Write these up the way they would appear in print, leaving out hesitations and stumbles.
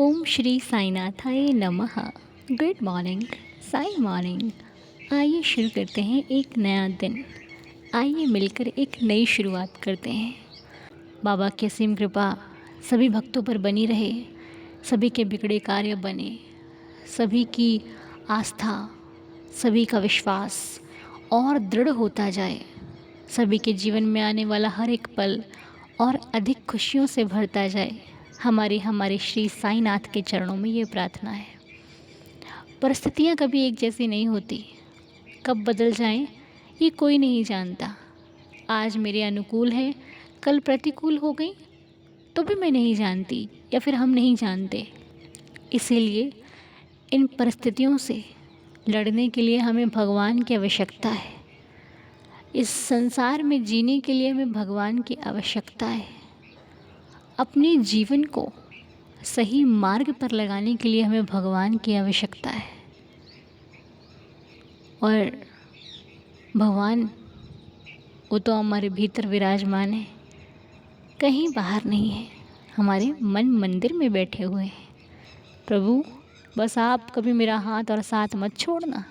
ओम श्री साईनाथाय नमः। Good morning, Sai morning. आइए शुरू करते हैं एक नया दिन। आइए मिलकर एक नई शुरुआत करते हैं। बाबा की असीम कृपा सभी भक्तों पर बनी रहे, सभी के बिगड़े कार्य बने, सभी की आस्था, सभी का विश्वास और दृढ़ होता जाए, सभी के जीवन में आने वाला हर एक पल और अधिक खुशियों से भरता जाए। हमारे हमारे श्री साईनाथ के चरणों में ये प्रार्थना है। परिस्थितियाँ कभी एक जैसी नहीं होती, कब बदल जाएं ये कोई नहीं जानता। आज मेरे अनुकूल है, कल प्रतिकूल हो गई तो भी मैं नहीं जानती या फिर हम नहीं जानते। इसीलिए इन परिस्थितियों से लड़ने के लिए हमें भगवान की आवश्यकता है। इस संसार में जीने के लिए हमें भगवान की आवश्यकता है। अपने जीवन को सही मार्ग पर लगाने के लिए हमें भगवान की आवश्यकता है। और भगवान वो तो हमारे भीतर विराजमान है, कहीं बाहर नहीं है, हमारे मन मंदिर में बैठे हुए हैं। प्रभु, बस आप कभी मेरा हाथ और साथ मत छोड़ना।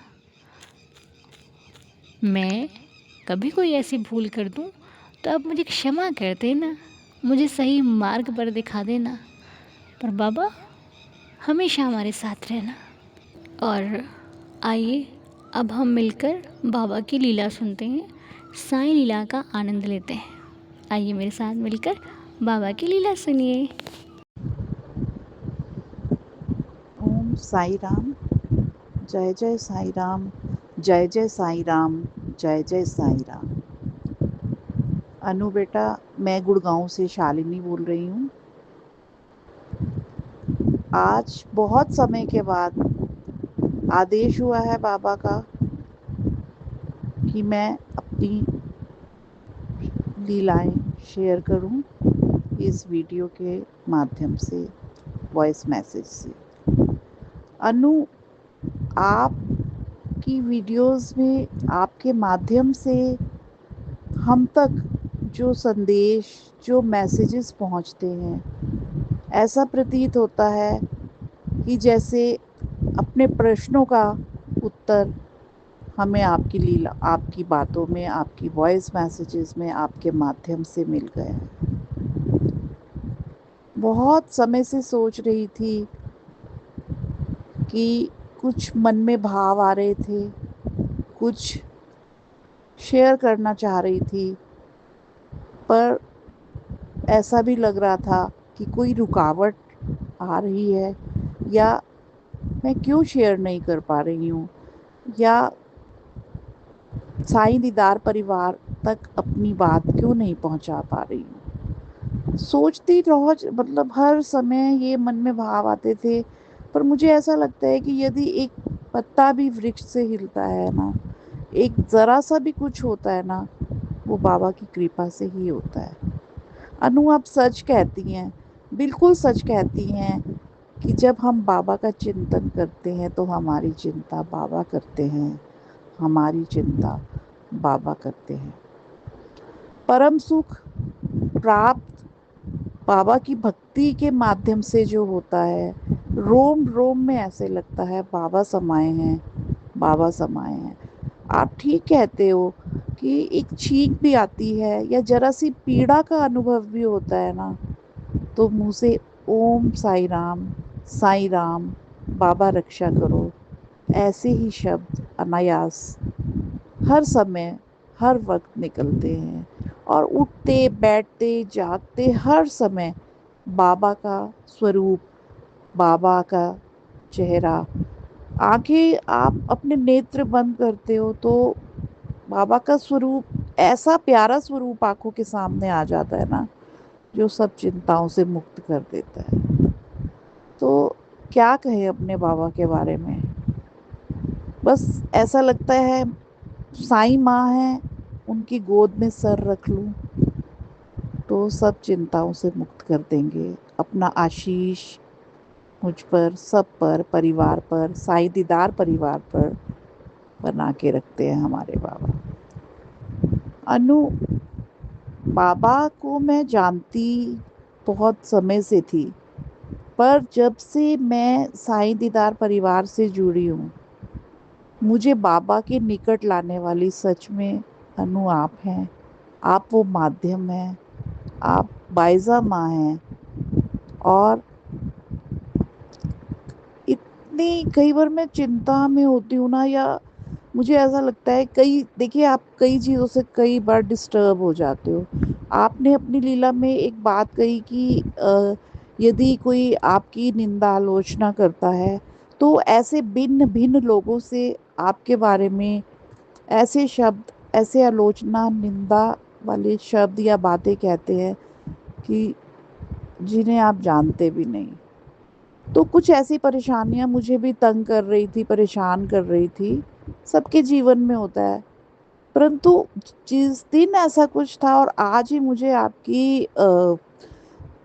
मैं कभी कोई ऐसी भूल कर दूं तो आप मुझे क्षमा कर देना, मुझे सही मार्ग पर दिखा देना। पर बाबा, हमेशा हमारे साथ रहना। और आइए अब हम मिलकर बाबा की लीला सुनते हैं, साईं लीला का आनंद लेते हैं। आइए मेरे साथ मिलकर बाबा की लीला सुनिए। ओम साई राम। जय जय साई राम। जय जय साई राम। जय जय साई राम। अनु बेटा, मैं गुड़गांव से शालिनी बोल रही हूँ। आज बहुत समय के बाद आदेश हुआ है बाबा का कि मैं अपनी लीलाएं शेयर करूं इस वीडियो के माध्यम से, वॉइस मैसेज से। अनु, आपकी वीडियोस में, आपके माध्यम से हम तक जो संदेश, जो मैसेजेस पहुंचते हैं, ऐसा प्रतीत होता है कि जैसे अपने प्रश्नों का उत्तर हमें आपकी लीला, आपकी बातों में, आपकी वॉइस मैसेजेस में, आपके माध्यम से मिल गए हैं। बहुत समय से सोच रही थी कि कुछ मन में भाव आ रहे थे, कुछ शेयर करना चाह रही थी, पर ऐसा भी लग रहा था कि कोई रुकावट आ रही है, या मैं क्यों शेयर नहीं कर पा रही हूँ, या साईं दीदार परिवार तक अपनी बात क्यों नहीं पहुँचा पा रही हूँ। सोचती रोज, मतलब हर समय ये मन में भाव आते थे। पर मुझे ऐसा लगता है कि यदि एक पत्ता भी वृक्ष से हिलता है ना, एक ज़रा सा भी कुछ होता है ना, वो बाबा की कृपा से ही होता है। अनु, आप सच कहती हैं, बिल्कुल सच कहती हैं कि जब हम बाबा का चिंतन करते हैं तो हमारी चिंता बाबा करते हैं, हमारी चिंता बाबा करते हैं। परम सुख प्राप्त बाबा की भक्ति के माध्यम से जो होता है, रोम रोम में ऐसे लगता है बाबा समाये हैं, बाबा समाये हैं। आप ठीक कहते हो कि एक छींक भी आती है या जरा सी पीड़ा का अनुभव भी होता है ना, तो मुंह से ओम साई राम, बाबा रक्षा करो, ऐसे ही शब्द अनायास हर समय, हर वक्त निकलते हैं। और उठते बैठते जागते हर समय बाबा का स्वरूप, बाबा का चेहरा, आंखें आप अपने नेत्र बंद करते हो तो बाबा का स्वरूप, ऐसा प्यारा स्वरूप आंखों के सामने आ जाता है ना, जो सब चिंताओं से मुक्त कर देता है। तो क्या कहें अपने बाबा के बारे में। बस ऐसा लगता है साईं माँ है, उनकी गोद में सर रख लूं तो सब चिंताओं से मुक्त कर देंगे। अपना आशीष मुझ पर, सब पर, परिवार पर, साईं दीदार परिवार पर बना के रखते हैं हमारे बाबा। अनु, बाबा को मैं जानती बहुत समय से थी, पर जब से मैं साईं दीदार परिवार से जुड़ी हूँ, मुझे बाबा के निकट लाने वाली सच में अनु आप हैं। आप वो माध्यम हैं, आप बाइज़ा माँ हैं। और इतनी कई बार मैं चिंता में होती हूँ ना, या मुझे ऐसा लगता है, कई देखिए आप कई चीज़ों से कई बार डिस्टर्ब हो जाते हो। आपने अपनी लीला में एक बात कही कि यदि कोई आपकी निंदा आलोचना करता है, तो ऐसे भिन्न भिन्न लोगों से आपके बारे में ऐसे शब्द, ऐसे आलोचना निंदा वाले शब्द या बातें कहते हैं कि जिन्हें आप जानते भी नहीं। तो कुछ ऐसी परेशानियां मुझे भी तंग कर रही थी, परेशान कर रही थी। सबके जीवन में होता है। परंतु जिस दिन ऐसा कुछ था और आज ही मुझे आपकी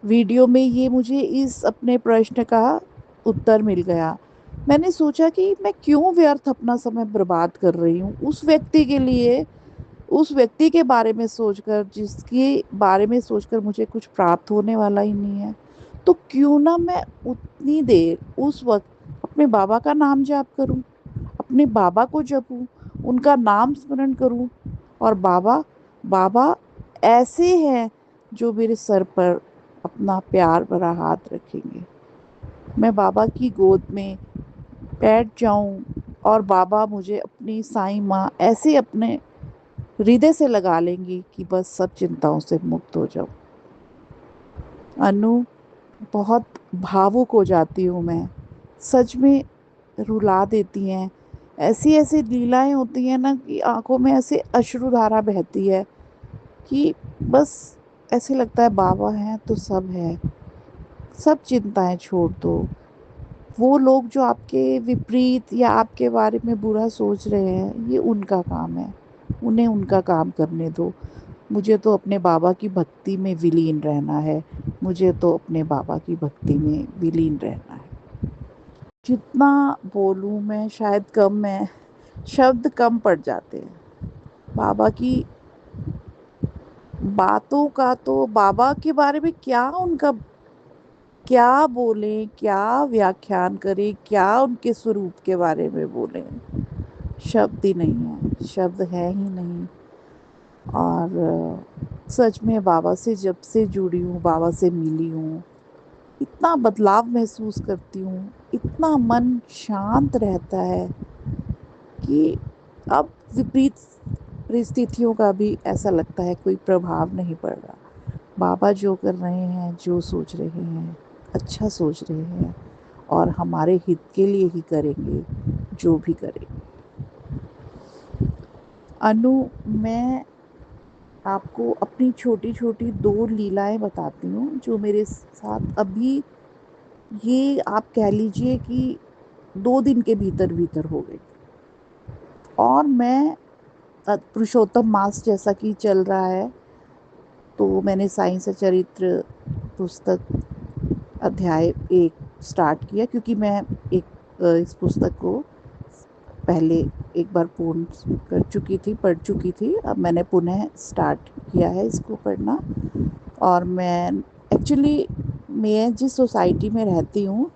वीडियो में ये मुझे इस अपने प्रश्न का उत्तर मिल गया। मैंने सोचा कि मैं क्यों व्यर्थ अपना समय बर्बाद कर रही हूँ उस व्यक्ति के लिए, उस व्यक्ति के बारे में सोचकर, जिसके बारे में सोचकर मुझे कुछ प्राप्त होने वाला ही नहीं है। तो क्यों ना मैं उतनी देर उस वक्त अपने बाबा का नाम जाप करूं, अपने बाबा को जपूं, उनका नाम स्मरण करूं। और बाबा बाबा ऐसे हैं जो मेरे सर पर अपना प्यार भरा हाथ रखेंगे। मैं बाबा की गोद में बैठ जाऊं और बाबा मुझे अपनी साईं माँ ऐसे अपने हृदय से लगा लेंगी कि बस सब चिंताओं से मुक्त हो जाऊं। अनु, बहुत भावुक हो जाती हूँ मैं। सच में रुला देती हैं। ऐसी ऐसी लीलाएं होती हैं ना कि आंखों में ऐसे अश्रुधारा बहती है कि बस ऐसे लगता है बाबा हैं तो सब है। सब चिंताएं छोड़ दो। वो लोग जो आपके विपरीत या आपके बारे में बुरा सोच रहे हैं, ये उनका काम है। उन्हें उनका काम करने दो। मुझे तो अपने बाबा की भक्ति में विलीन रहना है। मुझे तो अपने बाबा की भक्ति में विलीन रहना है। जितना बोलूं मैं शायद कम है, शब्द कम पड़ जाते हैं। बाबा की बातों का तो, बाबा के बारे में क्या उनका, क्या बोलें, क्या व्याख्यान करें, क्या उनके स्वरूप के बारे में बोलें। शब्द ही नहीं है, शब्द है ही नहीं। और सच में बाबा से जब से जुड़ी हूँ, बाबा से मिली हूँ, इतना बदलाव महसूस करती हूँ, इतना मन शांत रहता है कि अब विपरीत परिस्थितियों का भी ऐसा लगता है कोई प्रभाव नहीं पड़ रहा। बाबा जो कर रहे हैं, जो सोच रहे हैं, अच्छा सोच रहे हैं और हमारे हित के लिए ही करेंगे, जो भी करेंगे। अनु, मैं आपको अपनी छोटी छोटी दो लीलाएं बताती हूँ जो मेरे साथ अभी, ये आप कह लीजिए कि 2 दिन के भीतर भीतर हो गई। और मैं पुरुषोत्तम मास जैसा कि चल रहा है, तो मैंने साईं सचरित्र पुस्तक अध्याय 1 स्टार्ट किया, क्योंकि मैं एक इस पुस्तक को पहले एक बार पूर्ण कर चुकी थी, पढ़ चुकी थी। अब मैंने पुनः स्टार्ट किया है इसको पढ़ना। और मैं एक्चुअली, मैं जिस सोसाइटी में रहती हूँ,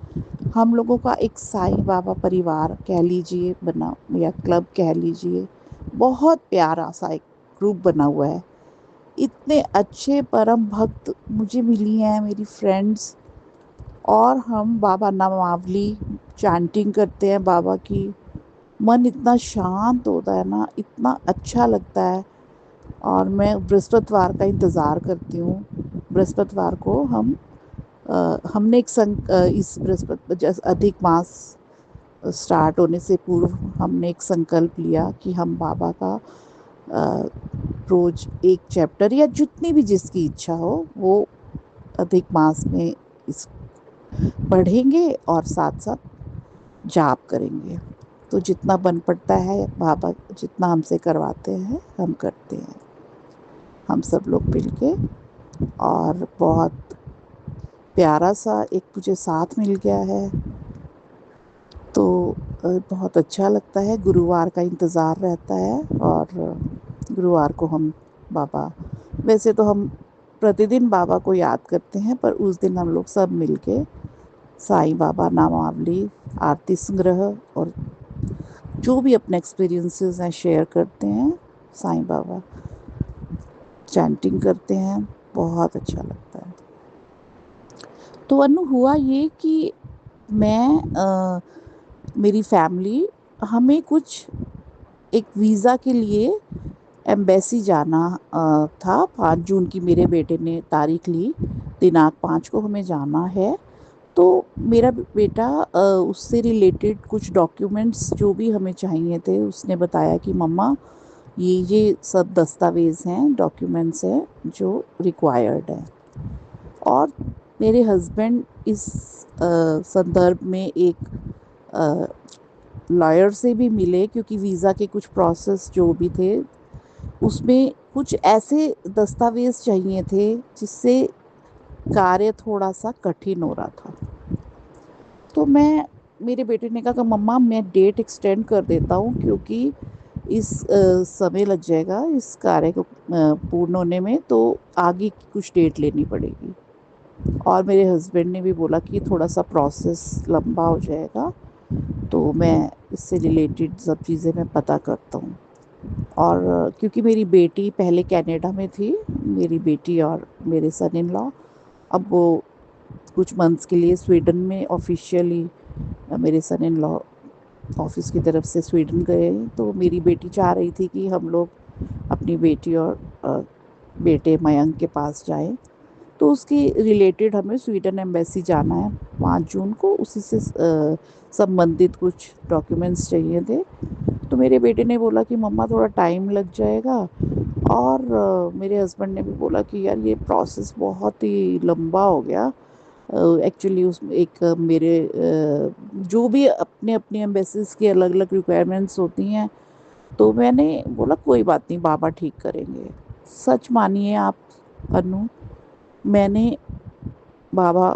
हम लोगों का एक साईं बाबा परिवार कह लीजिए बना, या क्लब कह लीजिए, बहुत प्यारा सा एक ग्रुप बना हुआ है। इतने अच्छे परम भक्त मुझे मिली हैं, मेरी फ्रेंड्स। और हम बाबा नामावली चैंटिंग करते हैं बाबा की। मन इतना शांत होता है ना, इतना अच्छा लगता है। और मैं बृहस्पतिवार का इंतज़ार करती हूँ। बृहस्पतिवार को हमने इस बृहस्पति अधिक मास स्टार्ट होने से पूर्व हमने एक संकल्प लिया कि हम बाबा का रोज एक चैप्टर या जितनी भी जिसकी इच्छा हो वो अधिक मास में इस पढ़ेंगे और साथ साथ जाप करेंगे। तो जितना बन पड़ता है, बाबा जितना हमसे करवाते हैं हम करते हैं, हम सब लोग मिलके। और बहुत प्यारा सा एक मुझे साथ मिल गया है, तो बहुत अच्छा लगता है। गुरुवार का इंतज़ार रहता है और गुरुवार को हम बाबा, वैसे तो हम प्रतिदिन बाबा को याद करते हैं, पर उस दिन हम लोग सब मिलके साईं बाबा नामावली, आरती संग्रह और जो भी अपने एक्सपीरियंसेस हैं शेयर करते हैं। साईं बाबा चैंटिंग करते हैं, बहुत अच्छा लगता है। तो अनु हुआ ये कि मैं मेरी फैमिली, हमें कुछ एक वीज़ा के लिए एम्बेसी जाना था। 5 जून की मेरे बेटे ने तारीख ली, दिनांक 5 को हमें जाना है। तो मेरा बेटा उससे रिलेटेड कुछ डॉक्यूमेंट्स जो भी हमें चाहिए थे, उसने बताया कि मम्मा ये सब दस्तावेज़ हैं, डॉक्यूमेंट्स हैं जो रिक्वायर्ड हैं। और मेरे हस्बैंड इस संदर्भ में एक लॉयर से भी मिले, क्योंकि वीज़ा के कुछ प्रोसेस जो भी थे उसमें कुछ ऐसे दस्तावेज चाहिए थे जिससे कार्य थोड़ा सा कठिन हो रहा था। तो मेरे बेटे ने कहा कि मम्मा मैं डेट एक्सटेंड कर देता हूँ, क्योंकि इस समय लग जाएगा इस कार्य को पूर्ण होने में, तो आगे की कुछ डेट लेनी पड़ेगी। और मेरे हस्बैंड ने भी बोला कि थोड़ा सा प्रोसेस लंबा हो जाएगा, तो मैं इससे रिलेटेड सब चीज़ें मैं पता करता हूँ। और क्योंकि मेरी बेटी पहले कनाडा में थी, मेरी बेटी और मेरे सन इन लॉ, अब वो कुछ मंथ्स के लिए स्वीडन में ऑफिशियली, मेरे सन इन लॉ ऑफिस की तरफ से स्वीडन गए। तो मेरी बेटी चाह रही थी कि हम लोग अपनी बेटी और बेटे मयंक के पास जाएं। तो उसके रिलेटेड हमें स्वीडन एम्बेसी जाना है 5 जून को, उसी से संबंधित कुछ डॉक्यूमेंट्स चाहिए थे। तो मेरे बेटे ने बोला कि मम्मा थोड़ा टाइम लग जाएगा। और मेरे हस्बैंड ने भी बोला कि यार ये प्रोसेस बहुत ही लंबा हो गया। एक्चुअली उस एक मेरे जो भी अपने अपनी एम्बेसीज की अलग अलग रिक्वायरमेंट्स होती हैं। तो मैंने बोला कोई बात नहीं, बाबा ठीक करेंगे। सच मानिए आप अनु, मैंने बाबा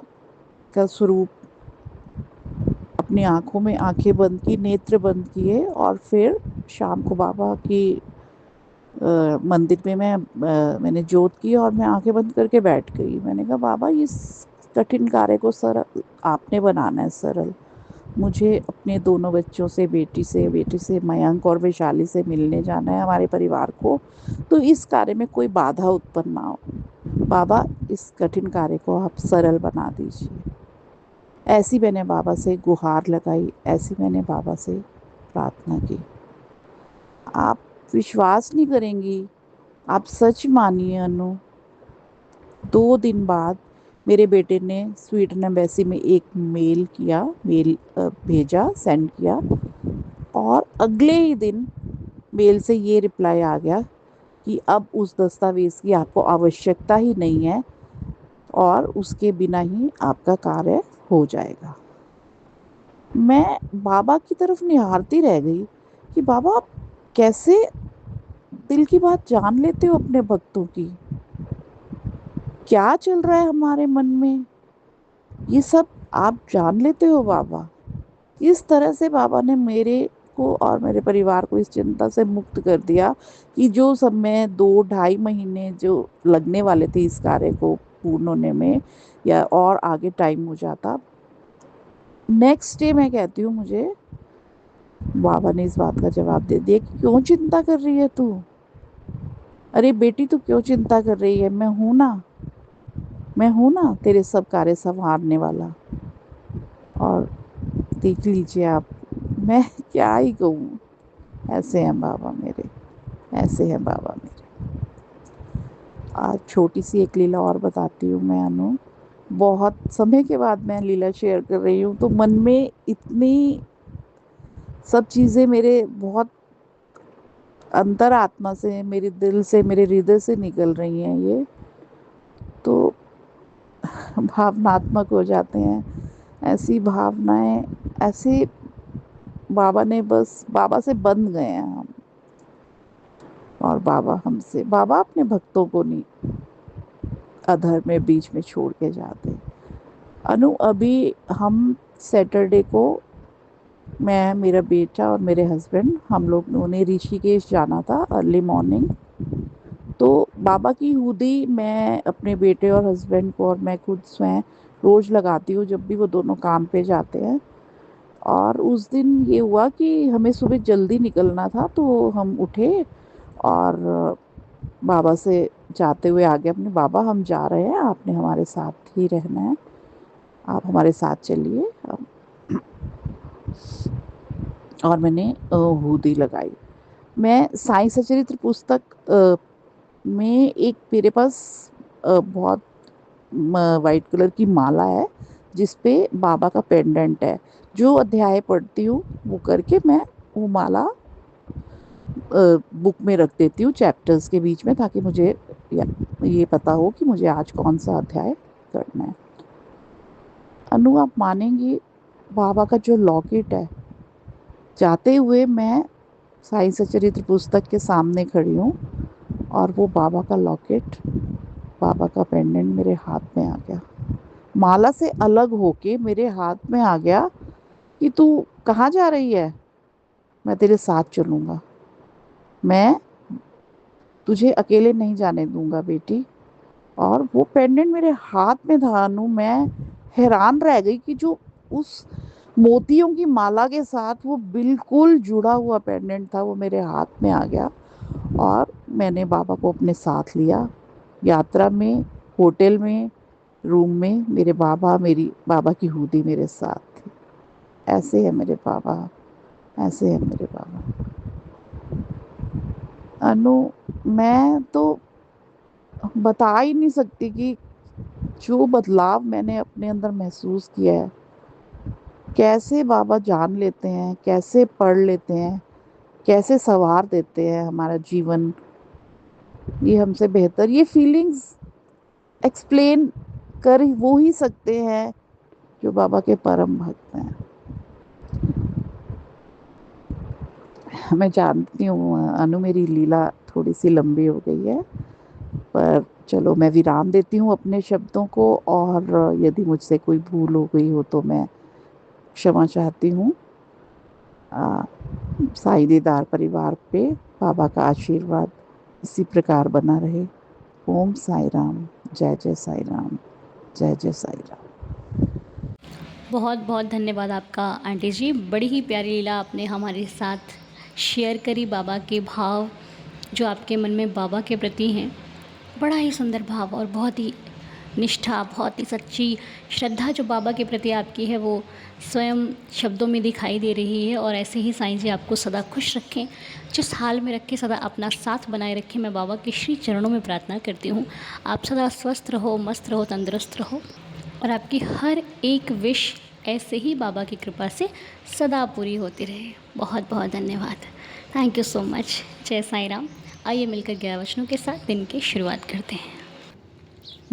का स्वरूप अपनी आंखों में आंखें बंद की, नेत्र बंद किए, और फिर शाम को बाबा की मंदिर में मैंने जोत की और मैं आंखें बंद करके बैठ गई। मैंने कहा बाबा इस कठिन कार्य को सर आपने बनाना है सरल। मुझे अपने दोनों बच्चों से, बेटी से मयंक और वैशाली से मिलने जाना है, हमारे परिवार को। तो इस कार्य में कोई बाधा उत्पन्न ना हो। बाबा इस कठिन कार्य को आप सरल बना दीजिए। ऐसी मैंने बाबा से गुहार लगाई, ऐसी मैंने बाबा से प्रार्थना की। आप विश्वास नहीं करेंगी, आप सच मानिए अनु, 2 दिन बाद मेरे बेटे ने स्वीडन एम्बेसी में एक मेल भेजा, सेंड किया। और अगले ही दिन मेल से ये रिप्लाई आ गया कि अब उस दस्तावेज़ की आपको आवश्यकता ही नहीं है, और उसके बिना ही आपका कार्य हो जाएगा। मैं बाबा की तरफ निहारती रह गई कि बाबा आप कैसे दिल की बात जान लेते हो अपने भक्तों की। क्या चल रहा है हमारे मन में, ये सब आप जान लेते हो बाबा। इस तरह से बाबा ने मेरे को और मेरे परिवार को इस चिंता से मुक्त कर दिया कि जो समय 2 ढाई महीने जो लगने वाले थे इस कार्य को पूर्ण होने में, या और आगे टाइम हो जाता। नेक्स्ट डे मैं कहती हूँ, मुझे बाबा ने इस बात का जवाब दे दिया कि क्यों चिंता कर रही है तू। अरे बेटी तू क्यों चिंता कर रही है, मैं हूँ ना तेरे सब कार्य संवारने वाला। और देख लीजिए आप, मैं क्या ही कहूँ। ऐसे हैं बाबा मेरे, ऐसे हैं बाबा मेरे। आज छोटी सी एक लीला और बताती हूँ मैं अनु। बहुत समय के बाद मैं लीला शेयर कर रही हूँ, तो मन में इतनी सब चीज़ें मेरे बहुत अंतर आत्मा से, मेरे दिल से, मेरे हृदय से निकल रही हैं ये, तो भावनात्मक हो जाते हैं। ऐसी भावनाएं, ऐसे बाबा से बंध गए हैं हम। और बाबा अपने भक्तों को नहीं अधर में बीच में छोड़ के जाते। अनु अभी हम सैटरडे को, मैं, मेरा बेटा और मेरे हस्बैंड, हम लोग ने ऋषिकेश जाना था अर्ली मॉर्निंग। तो बाबा की हुदी मैं अपने बेटे और हस्बैंड को और मैं खुद स्वयं रोज़ लगाती हूँ जब भी वो दोनों काम पे जाते हैं। और उस दिन ये हुआ कि हमें सुबह जल्दी निकलना था, तो हम उठे और बाबा से जाते हुए आगे अपने, बाबा हम जा रहे हैं, आपने हमारे साथ ही रहना है, आप हमारे साथ चलिए। और मैंने हूदी लगाई। मैं साईं सचरित्र पुस्तक में एक मेरे पास बहुत वाइट कलर की माला है जिस पे बाबा का पेंडेंट है। जो अध्याय पढ़ती हूँ वो करके मैं वो माला बुक में रख देती हूँ चैप्टर्स के बीच में, ताकि मुझे ये पता हो कि मुझे आज कौन सा अध्याय करना है। अनु, आप मानेंगी, बाबा का जो लॉकेट है, जाते हुए मैं साईं सचरित्र पुस्तक के सामने खड़ी हूँ और वो बाबा का लॉकेट, बाबा का पेंडेंट मेरे हाथ में आ गया, माला से अलग होके मेरे हाथ में आ गया कि तू कहाँ जा रही है, मैं तेरे साथ चलूँगा, मैं तुझे अकेले नहीं जाने दूंगा बेटी। और वो पेंडेंट मेरे हाथ में था अनु, मैं हैरान रह गई कि जो उस मोतियों की माला के साथ वो बिल्कुल जुड़ा हुआ पेंडेंट था, वो मेरे हाथ में आ गया। और मैंने बाबा को अपने साथ लिया यात्रा में, होटल में, रूम में, मेरे बाबा, मेरी बाबा की हूदी मेरे साथ थी। ऐसे है मेरे बाबा, ऐसे है मेरे बाबा। अनु, मैं तो बता ही नहीं सकती कि जो बदलाव मैंने अपने अंदर महसूस किया है, कैसे बाबा जान लेते हैं, कैसे पढ़ लेते हैं, कैसे संवार देते हैं हमारा जीवन, ये हमसे बेहतर, ये फीलिंग्स एक्सप्लेन कर वो ही सकते हैं जो बाबा के परम भक्त हैं। मैं जानती हूँ अनु, मेरी लीला थोड़ी सी लंबी हो गई है, पर चलो मैं विराम देती हूँ अपने शब्दों को, और यदि मुझसे कोई भूल हो गई हो तो मैं क्षमा चाहती हूँ। साईं दीदार परिवार पे बाबा का आशीर्वाद इसी प्रकार बना रहे। ओम साई राम, जय जय साई राम, जय जय साई राम। बहुत बहुत धन्यवाद आपका आंटी जी, बड़ी ही प्यारी लीला आपने हमारे साथ शेयर करी। बाबा के भाव जो आपके मन में बाबा के प्रति हैं, बड़ा ही सुंदर भाव और बहुत ही निष्ठा, बहुत ही सच्ची श्रद्धा जो बाबा के प्रति आपकी है, वो स्वयं शब्दों में दिखाई दे रही है। और ऐसे ही साईं जी आपको सदा खुश रखें, जिस हाल में रखें, सदा अपना साथ बनाए रखें। मैं बाबा के श्री चरणों में प्रार्थना करती हूँ, आप सदा स्वस्थ रहो, मस्त रहो, तंदुरुस्त रहो, और आपकी हर एक विश ऐसे ही बाबा की कृपा से सदा पूरी होती रहे। बहुत बहुत धन्यवाद, थैंक यू सो मच। जय साईं राम। आइए मिलकर 11 वचनों के साथ दिन की शुरुआत करते हैं।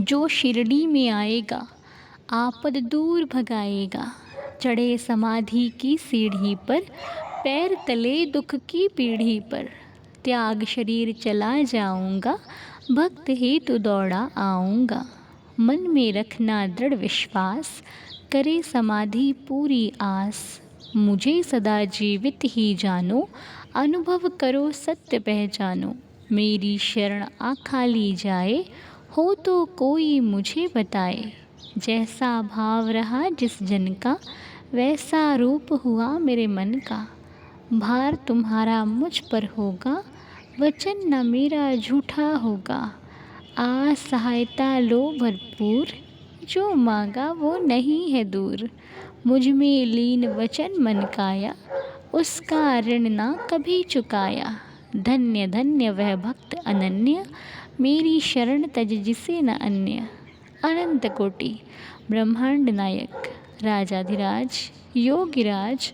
जो शिरडी में आएगा, आपद दूर भगाएगा, चढ़े समाधि की सीढ़ी पर, पैर तले दुख की पीढ़ी पर, त्याग शरीर चला जाऊंगा, भक्त हेतु दौड़ा आऊंगा, मन में रखना दृढ़ विश्वास, करे समाधि पूरी आस, मुझे सदा जीवित ही जानो, अनुभव करो सत्य पहचानो, मेरी शरण आखाली जाए, हो तो कोई मुझे बताए, जैसा भाव रहा जिस जन का, वैसा रूप हुआ मेरे मन का, भार तुम्हारा मुझ पर होगा, वचन न मेरा झूठा होगा, आ सहायता लो भरपूर, जो मांगा वो नहीं है दूर, मुझ में लीन वचन मन काया, उसका ऋण ना कभी चुकाया, धन्य धन्य वह भक्त अनन्य, मेरी शरण तज जिसे न अन्य, अनंत कोटि ब्रह्मांड नायक, राजाधिराज योगिराज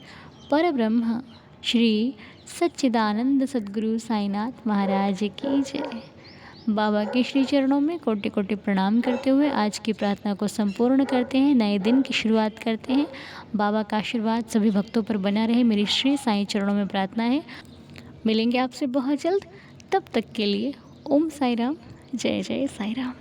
परब्रह्म श्री सच्चिदानंद सद्गुरु साईनाथ महाराज की जय। बाबा के श्री चरणों में कोटि कोटि प्रणाम करते हुए आज की प्रार्थना को संपूर्ण करते हैं, नए दिन की शुरुआत करते हैं। बाबा का आशीर्वाद सभी भक्तों पर बना रहे, मेरी श्री साईं चरणों में प्रार्थना है। मिलेंगे आपसे बहुत जल्द, तब तक के लिए ओम साई राम, जय जय साई राम।